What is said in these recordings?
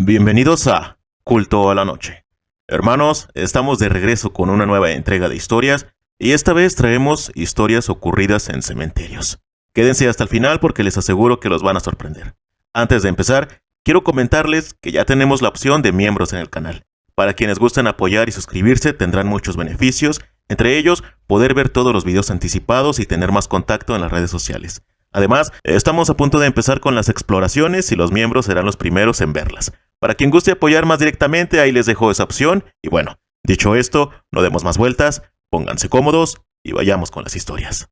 Bienvenidos a Culto a la Noche. Hermanos, estamos de regreso con una nueva entrega de historias y esta vez traemos historias ocurridas en cementerios. Quédense hasta el final porque les aseguro que los van a sorprender. Antes de empezar, quiero comentarles que ya tenemos la opción de miembros en el canal. Para quienes gusten apoyar y suscribirse tendrán muchos beneficios, entre ellos poder ver todos los videos anticipados y tener más contacto en las redes sociales. Además, estamos a punto de empezar con las exploraciones y los miembros serán los primeros en verlas. Para quien guste apoyar más directamente, ahí les dejo esa opción. Y bueno, dicho esto, no demos más vueltas, pónganse cómodos y vayamos con las historias.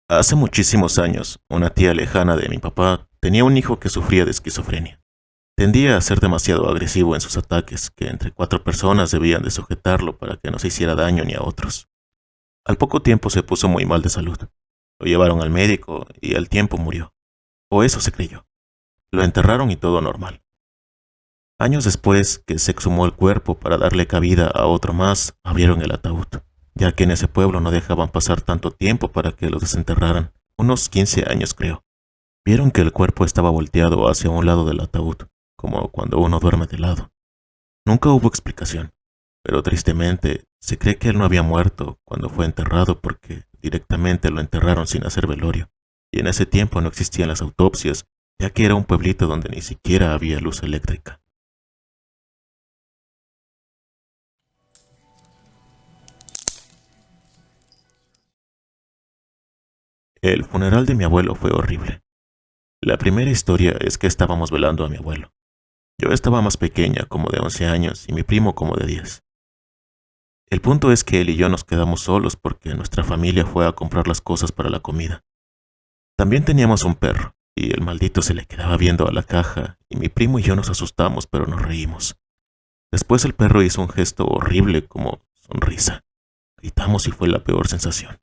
Hace muchísimos años, una tía lejana de mi papá tenía un hijo que sufría de esquizofrenia. Tendía a ser demasiado agresivo en sus ataques, que entre 4 personas debían de sujetarlo para que no se hiciera daño ni a otros. Al poco tiempo se puso muy mal de salud. Lo llevaron al médico y al tiempo murió. O eso se creyó. Lo enterraron y todo normal. Años después que se exhumó el cuerpo para darle cabida a otro más, abrieron el ataúd, ya que en ese pueblo no dejaban pasar tanto tiempo para que lo desenterraran, unos 15 años creo. Vieron que el cuerpo estaba volteado hacia un lado del ataúd, como cuando uno duerme de lado. Nunca hubo explicación, pero tristemente se cree que él no había muerto cuando fue enterrado porque directamente lo enterraron sin hacer velorio, y en ese tiempo no existían las autopsias, ya que era un pueblito donde ni siquiera había luz eléctrica. El funeral de mi abuelo fue horrible. La primera historia es que estábamos velando a mi abuelo. Yo estaba más pequeña, como de 11 años, y mi primo como de 10. El punto es que él y yo nos quedamos solos porque nuestra familia fue a comprar las cosas para la comida. También teníamos un perro, y el maldito se le quedaba viendo a la caja, y mi primo y yo nos asustamos, pero nos reímos. Después el perro hizo un gesto horrible como sonrisa. Gritamos y fue la peor sensación.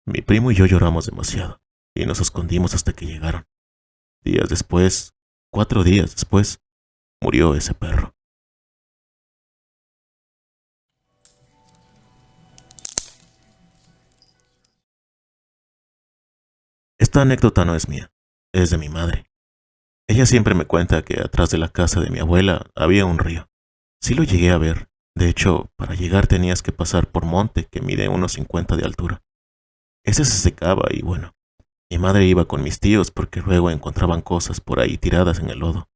Mi primo y yo lloramos demasiado, y nos escondimos hasta que llegaron. Días después, 4 días después, murió ese perro. Esta anécdota no es mía, es de mi madre. Ella siempre me cuenta que atrás de la casa de mi abuela había un río. Sí lo llegué a ver. De hecho, para llegar tenías que pasar por monte que mide unos 50 de altura. Ese se secaba y bueno, mi madre iba con mis tíos porque luego encontraban cosas por ahí tiradas en el lodo.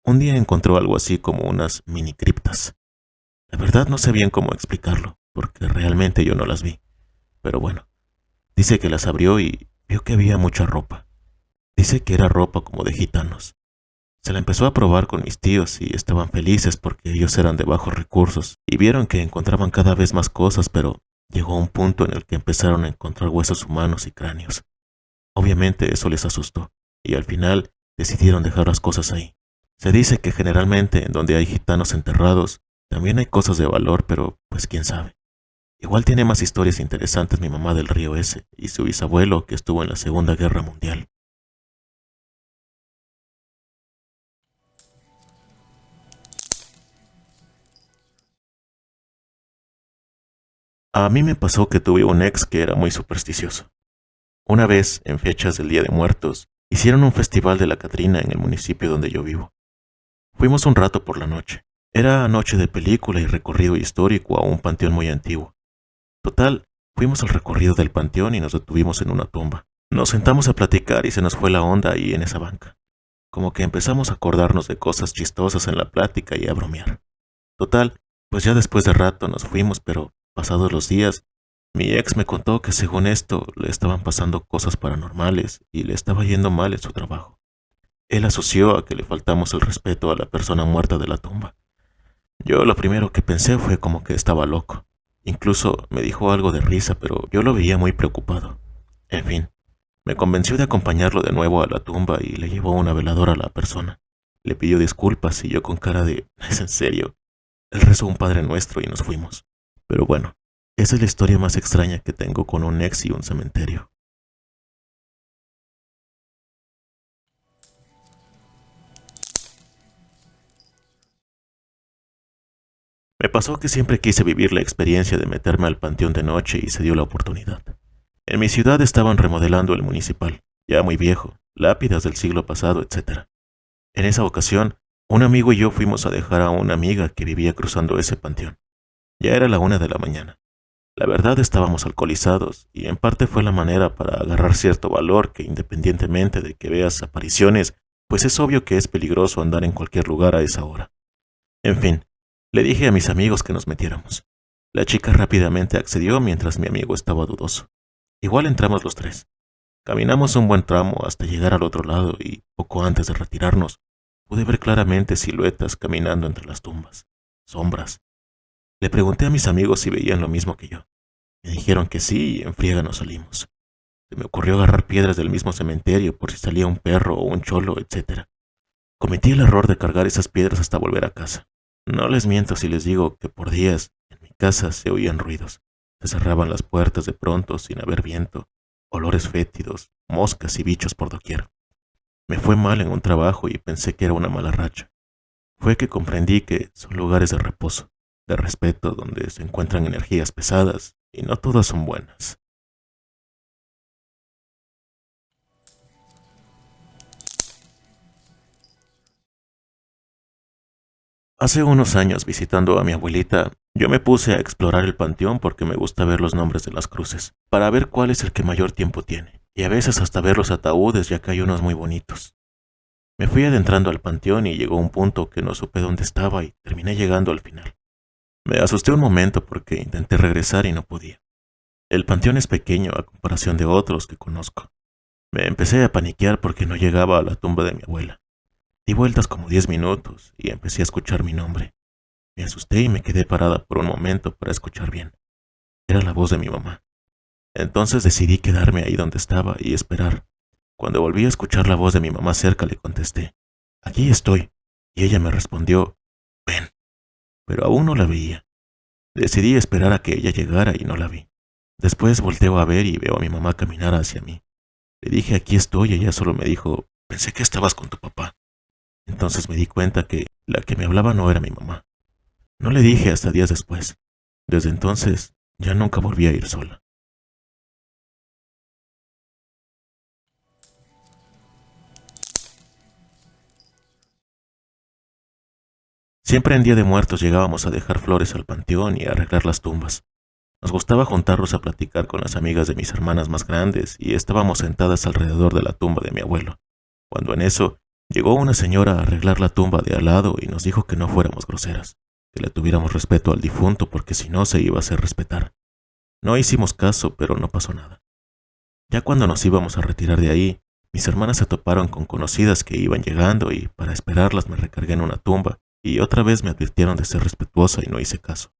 Un día encontró algo así como unas mini criptas. La verdad no sé bien cómo explicarlo, porque realmente yo no las vi. Pero bueno, dice que las abrió y vio que había mucha ropa. Dice que era ropa como de gitanos. Se la empezó a probar con mis tíos y estaban felices porque ellos eran de bajos recursos y vieron que encontraban cada vez más cosas, pero llegó un punto en el que empezaron a encontrar huesos humanos y cráneos. Obviamente eso les asustó y al final decidieron dejar las cosas ahí. Se dice que generalmente en donde hay gitanos enterrados también hay cosas de valor, pero pues quién sabe. Igual tiene más historias interesantes mi mamá del río ese y su bisabuelo que estuvo en la Segunda Guerra Mundial. A mí me pasó que tuve un ex que era muy supersticioso. Una vez, en fechas del Día de Muertos, hicieron un festival de la Catrina en el municipio donde yo vivo. Fuimos un rato por la noche. Era noche de película y recorrido histórico a un panteón muy antiguo. Total, fuimos al recorrido del panteón y nos detuvimos en una tumba. Nos sentamos a platicar y se nos fue la onda ahí en esa banca. Como que empezamos a acordarnos de cosas chistosas en la plática y a bromear. Total, pues ya después de rato nos fuimos, pero pasados los días, mi ex me contó que según esto le estaban pasando cosas paranormales y le estaba yendo mal en su trabajo. Él asoció a que le faltamos el respeto a la persona muerta de la tumba. Yo lo primero que pensé fue como que estaba loco. Incluso me dijo algo de risa, pero yo lo veía muy preocupado. En fin, me convenció de acompañarlo de nuevo a la tumba y le llevó una veladora a la persona. Le pidió disculpas y yo con cara de ¿es en serio? Él rezó un Padre Nuestro y nos fuimos. Pero bueno, esa es la historia más extraña que tengo con un ex y un cementerio. Me pasó que siempre quise vivir la experiencia de meterme al panteón de noche y se dio la oportunidad. En mi ciudad estaban remodelando el municipal, ya muy viejo, lápidas del siglo pasado, etc. En esa ocasión, un amigo y yo fuimos a dejar a una amiga que vivía cruzando ese panteón. Ya era la 1 de la mañana. La verdad estábamos alcoholizados y en parte fue la manera para agarrar cierto valor que independientemente de que veas apariciones, pues es obvio que es peligroso andar en cualquier lugar a esa hora. En fin, le dije a mis amigos que nos metiéramos. La chica rápidamente accedió mientras mi amigo estaba dudoso. Igual entramos los tres. Caminamos un buen tramo hasta llegar al otro lado y, poco antes de retirarnos, pude ver claramente siluetas caminando entre las tumbas. Sombras. Le pregunté a mis amigos si veían lo mismo que yo. Me dijeron que sí y en friega nos salimos. Se me ocurrió agarrar piedras del mismo cementerio por si salía un perro o un cholo, etc. Cometí el error de cargar esas piedras hasta volver a casa. No les miento si les digo que por días en mi casa se oían ruidos. Se cerraban las puertas de pronto sin haber viento, olores fétidos, moscas y bichos por doquier. Me fue mal en un trabajo y pensé que era una mala racha. Fue que comprendí que son lugares de reposo, de respeto, donde se encuentran energías pesadas y no todas son buenas. Hace unos años, visitando a mi abuelita, yo me puse a explorar el panteón porque me gusta ver los nombres de las cruces, para ver cuál es el que mayor tiempo tiene, y a veces hasta ver los ataúdes, ya que hay unos muy bonitos. Me fui adentrando al panteón y llegó un punto que no supe dónde estaba y terminé llegando al final. Me asusté un momento porque intenté regresar y no podía. El panteón es pequeño a comparación de otros que conozco. Me empecé a paniquear porque no llegaba a la tumba de mi abuela. Di vueltas como 10 minutos y empecé a escuchar mi nombre. Me asusté y me quedé parada por un momento para escuchar bien. Era la voz de mi mamá. Entonces decidí quedarme ahí donde estaba y esperar. Cuando volví a escuchar la voz de mi mamá cerca le contesté, aquí estoy. Y ella me respondió, ven. Pero aún no la veía. Decidí esperar a que ella llegara y no la vi. Después volteo a ver y veo a mi mamá caminar hacia mí. Le dije, aquí estoy, y ella solo me dijo, pensé que estabas con tu papá. Entonces me di cuenta que la que me hablaba no era mi mamá. No le dije hasta días después. Desde entonces, ya nunca volví a ir sola. Siempre en Día de Muertos llegábamos a dejar flores al panteón y a arreglar las tumbas. Nos gustaba juntarnos a platicar con las amigas de mis hermanas más grandes y estábamos sentadas alrededor de la tumba de mi abuelo, cuando en eso llegó una señora a arreglar la tumba de al lado y nos dijo que no fuéramos groseras, que le tuviéramos respeto al difunto porque si no se iba a hacer respetar. No hicimos caso, pero no pasó nada. Ya cuando nos íbamos a retirar de ahí, mis hermanas se toparon con conocidas que iban llegando y para esperarlas me recargué en una tumba y otra vez me advirtieron de ser respetuosa y no hice caso.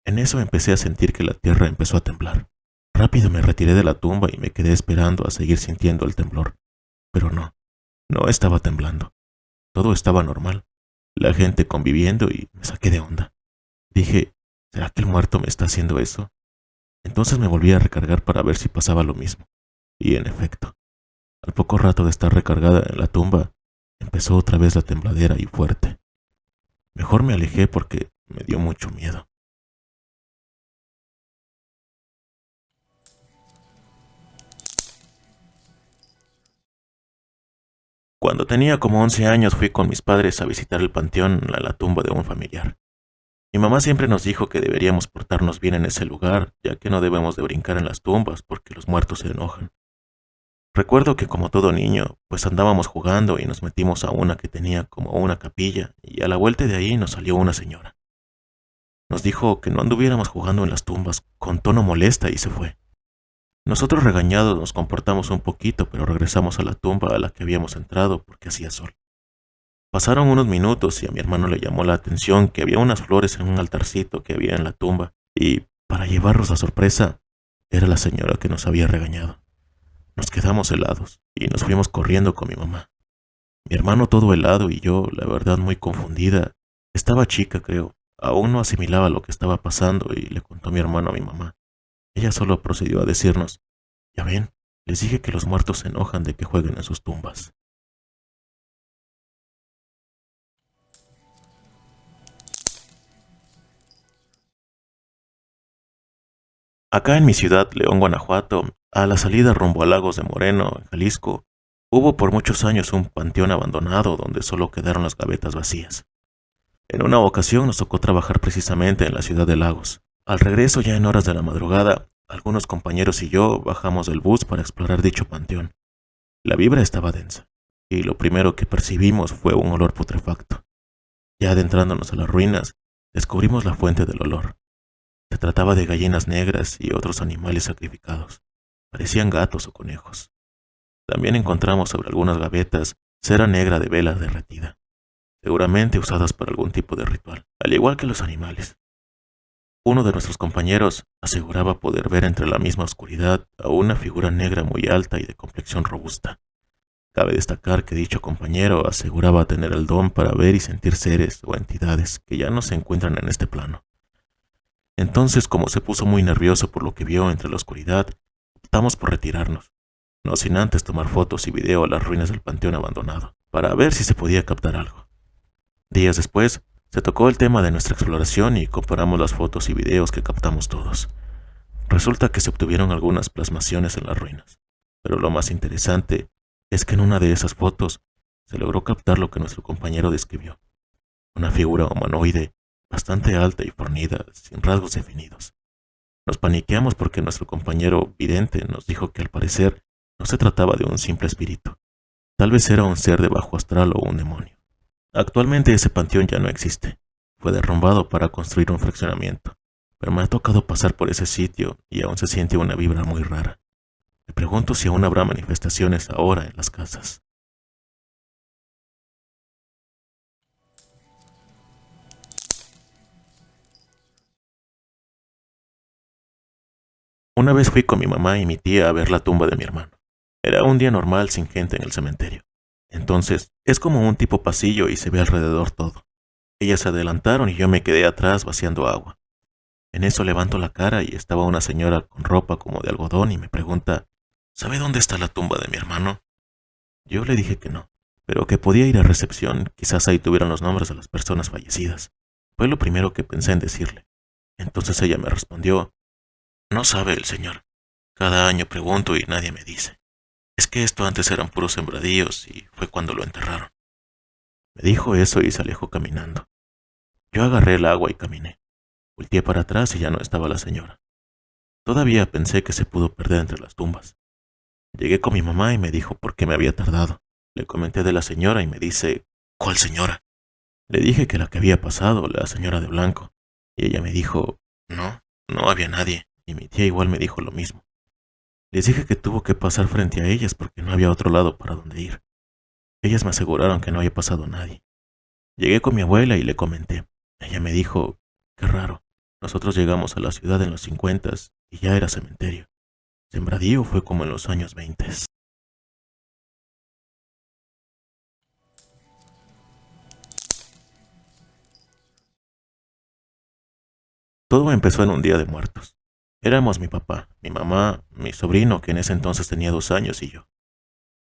En eso empecé a sentir que la tierra empezó a temblar. Rápido me retiré de la tumba y me quedé esperando a seguir sintiendo el temblor. Pero no, no estaba temblando. Todo estaba normal. La gente conviviendo y me saqué de onda. Dije, ¿será que el muerto me está haciendo eso? Entonces me volví a recargar para ver si pasaba lo mismo. Y en efecto, al poco rato de estar recargada en la tumba, empezó otra vez la tembladera y fuerte. Mejor me alejé porque me dio mucho miedo. Cuando tenía como 11 años fui con mis padres a visitar el panteón a la tumba de un familiar. Mi mamá siempre nos dijo que deberíamos portarnos bien en ese lugar, ya que no debemos de brincar en las tumbas porque los muertos se enojan. Recuerdo que como todo niño, pues andábamos jugando y nos metimos a una que tenía como una capilla y a la vuelta de ahí nos salió una señora. Nos dijo que no anduviéramos jugando en las tumbas con tono molesta y se fue. Nosotros regañados nos comportamos un poquito, pero regresamos a la tumba a la que habíamos entrado porque hacía sol. Pasaron unos minutos y a mi hermano le llamó la atención que había unas flores en un altarcito que había en la tumba y, para llevarnos la sorpresa, era la señora que nos había regañado. Nos quedamos helados y nos fuimos corriendo con mi mamá. Mi hermano todo helado y yo, la verdad, muy confundida. Estaba chica, creo. Aún no asimilaba lo que estaba pasando y le contó mi hermano a mi mamá. Ella solo procedió a decirnos, ya ven, les dije que los muertos se enojan de que jueguen en sus tumbas. Acá en mi ciudad, León, Guanajuato, a la salida rumbo a Lagos de Moreno, en Jalisco, hubo por muchos años un panteón abandonado donde solo quedaron las gavetas vacías. En una ocasión nos tocó trabajar precisamente en la ciudad de Lagos. Al regreso, ya en horas de la madrugada, algunos compañeros y yo bajamos del bus para explorar dicho panteón. La vibra estaba densa, y lo primero que percibimos fue un olor putrefacto. Ya adentrándonos a las ruinas, descubrimos la fuente del olor. Se trataba de gallinas negras y otros animales sacrificados. Parecían gatos o conejos. También encontramos sobre algunas gavetas cera negra de vela derretida, seguramente usadas para algún tipo de ritual, al igual que los animales. Uno de nuestros compañeros aseguraba poder ver entre la misma oscuridad a una figura negra muy alta y de complexión robusta. Cabe destacar que dicho compañero aseguraba tener el don para ver y sentir seres o entidades que ya no se encuentran en este plano. Entonces, como se puso muy nervioso por lo que vio entre la oscuridad, optamos por retirarnos, no sin antes tomar fotos y video a las ruinas del panteón abandonado, para ver si se podía captar algo. Días después, se tocó el tema de nuestra exploración y comparamos las fotos y videos que captamos todos. Resulta que se obtuvieron algunas plasmaciones en las ruinas, pero lo más interesante es que en una de esas fotos se logró captar lo que nuestro compañero describió, una figura humanoide bastante alta y fornida, sin rasgos definidos. Nos paniqueamos porque nuestro compañero vidente nos dijo que al parecer no se trataba de un simple espíritu, tal vez era un ser de bajo astral o un demonio. Actualmente ese panteón ya no existe, fue derrumbado para construir un fraccionamiento, pero me ha tocado pasar por ese sitio y aún se siente una vibra muy rara. Me pregunto si aún habrá manifestaciones ahora en las casas. Una vez fui con mi mamá y mi tía a ver la tumba de mi hermano. Era un día normal sin gente en el cementerio. Entonces, es como un tipo pasillo y se ve alrededor todo. Ellas se adelantaron y yo me quedé atrás vaciando agua. En eso levanto la cara y estaba una señora con ropa como de algodón y me pregunta, ¿sabe dónde está la tumba de mi hermano? Yo le dije que no, pero que podía ir a recepción, quizás ahí tuvieran los nombres de las personas fallecidas. Fue lo primero que pensé en decirle. Entonces ella me respondió, no sabe el señor. Cada año pregunto y nadie me dice. Es que esto antes eran puros sembradíos y fue cuando lo enterraron. Me dijo eso y se alejó caminando. Yo agarré el agua y caminé. Volteé para atrás y ya no estaba la señora. Todavía pensé que se pudo perder entre las tumbas. Llegué con mi mamá y me dijo por qué me había tardado. Le comenté de la señora y me dice, ¿cuál señora? Le dije que la que había pasado, la señora de blanco. Y ella me dijo, no, no había nadie. Y mi tía igual me dijo lo mismo. Les dije que tuvo que pasar frente a ellas porque no había otro lado para donde ir. Ellas me aseguraron que no había pasado nadie. Llegué con mi abuela y le comenté. Ella me dijo, qué raro. Nosotros llegamos a la ciudad en los 50 y ya era cementerio. Sembradío fue como en los años 20. Todo empezó en un día de muertos. Éramos mi papá, mi mamá, mi sobrino, que en ese entonces tenía 2 años, y yo.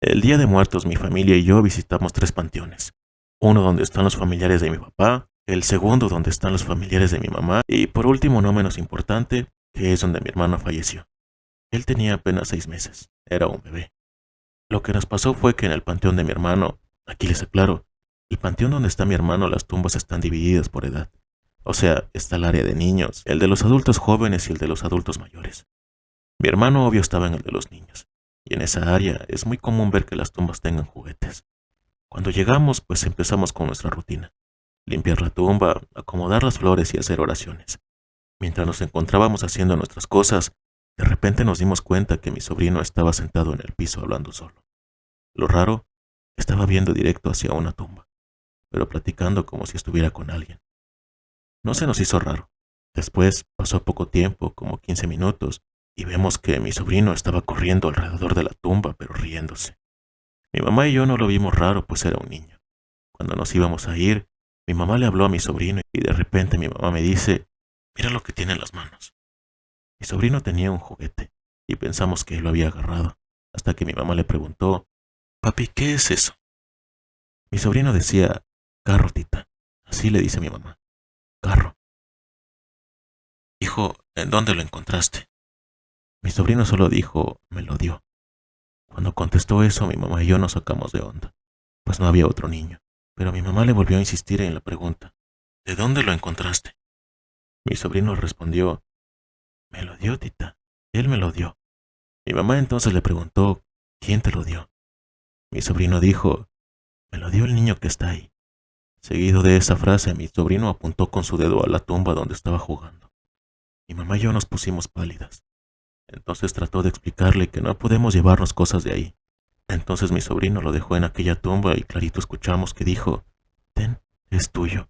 El día de muertos mi familia y yo visitamos 3 panteones. Uno donde están los familiares de mi papá, el segundo donde están los familiares de mi mamá y por último no menos importante, que es donde mi hermano falleció. Él tenía apenas 6 meses, era un bebé. Lo que nos pasó fue que en el panteón de mi hermano, aquí les aclaro, el panteón donde está mi hermano las tumbas están divididas por edad. O sea, está el área de niños, el de los adultos jóvenes y el de los adultos mayores. Mi hermano obvio estaba en el de los niños, y en esa área es muy común ver que las tumbas tengan juguetes. Cuando llegamos, pues empezamos con nuestra rutina. Limpiar la tumba, acomodar las flores y hacer oraciones. Mientras nos encontrábamos haciendo nuestras cosas, de repente nos dimos cuenta que mi sobrino estaba sentado en el piso hablando solo. Lo raro, estaba viendo directo hacia una tumba, pero platicando como si estuviera con alguien. No se nos hizo raro. Después pasó poco tiempo, como 15 minutos, y vemos que mi sobrino estaba corriendo alrededor de la tumba, pero riéndose. Mi mamá y yo no lo vimos raro, pues era un niño. Cuando nos íbamos a ir, mi mamá le habló a mi sobrino y de repente mi mamá me dice, mira lo que tiene en las manos. Mi sobrino tenía un juguete y pensamos que él lo había agarrado, hasta que mi mamá le preguntó, papi, ¿qué es eso? Mi sobrino decía, carro, tita. Así le dice mi mamá, carro. Hijo, ¿en dónde lo encontraste? Mi sobrino solo dijo, me lo dio. Cuando contestó eso, mi mamá y yo nos sacamos de onda, pues no había otro niño. Pero mi mamá le volvió a insistir en la pregunta, ¿de dónde lo encontraste? Mi sobrino respondió, me lo dio, tita, él me lo dio. Mi mamá entonces le preguntó, ¿quién te lo dio? Mi sobrino dijo, me lo dio el niño que está ahí. Seguido de esa frase, mi sobrino apuntó con su dedo a la tumba donde estaba jugando. Mi mamá y yo nos pusimos pálidas. Entonces trató de explicarle que no podemos llevarnos cosas de ahí. Entonces mi sobrino lo dejó en aquella tumba y clarito escuchamos que dijo, ten, es tuyo.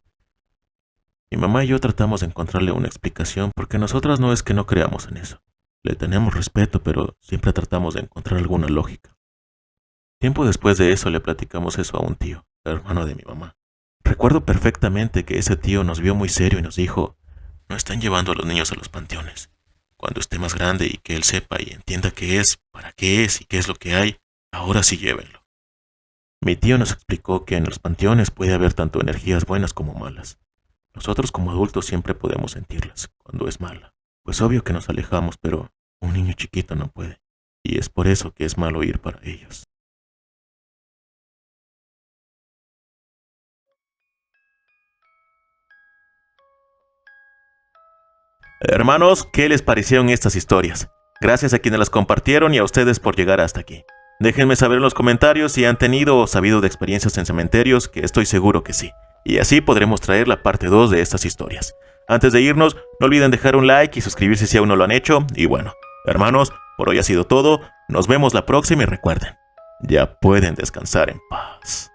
Mi mamá y yo tratamos de encontrarle una explicación porque nosotras no es que no creamos en eso. Le tenemos respeto, pero siempre tratamos de encontrar alguna lógica. Tiempo después de eso le platicamos eso a un tío, hermano de mi mamá. Recuerdo perfectamente que ese tío nos vio muy serio y nos dijo, no están llevando a los niños a los panteones. Cuando esté más grande y que él sepa y entienda qué es, para qué es y qué es lo que hay, ahora sí llévenlo. Mi tío nos explicó que en los panteones puede haber tanto energías buenas como malas. Nosotros como adultos siempre podemos sentirlas cuando es mala. Pues obvio que nos alejamos, pero un niño chiquito no puede. Y es por eso que es malo ir para ellos. Hermanos, ¿qué les parecieron estas historias? Gracias a quienes las compartieron y a ustedes por llegar hasta aquí. Déjenme saber en los comentarios si han tenido o sabido de experiencias en cementerios, que estoy seguro que sí. Y así podremos traer la parte 2 de estas historias. Antes de irnos, no olviden dejar un like y suscribirse si aún no lo han hecho. Y bueno, hermanos, por hoy ha sido todo. Nos vemos la próxima y recuerden, ya pueden descansar en paz.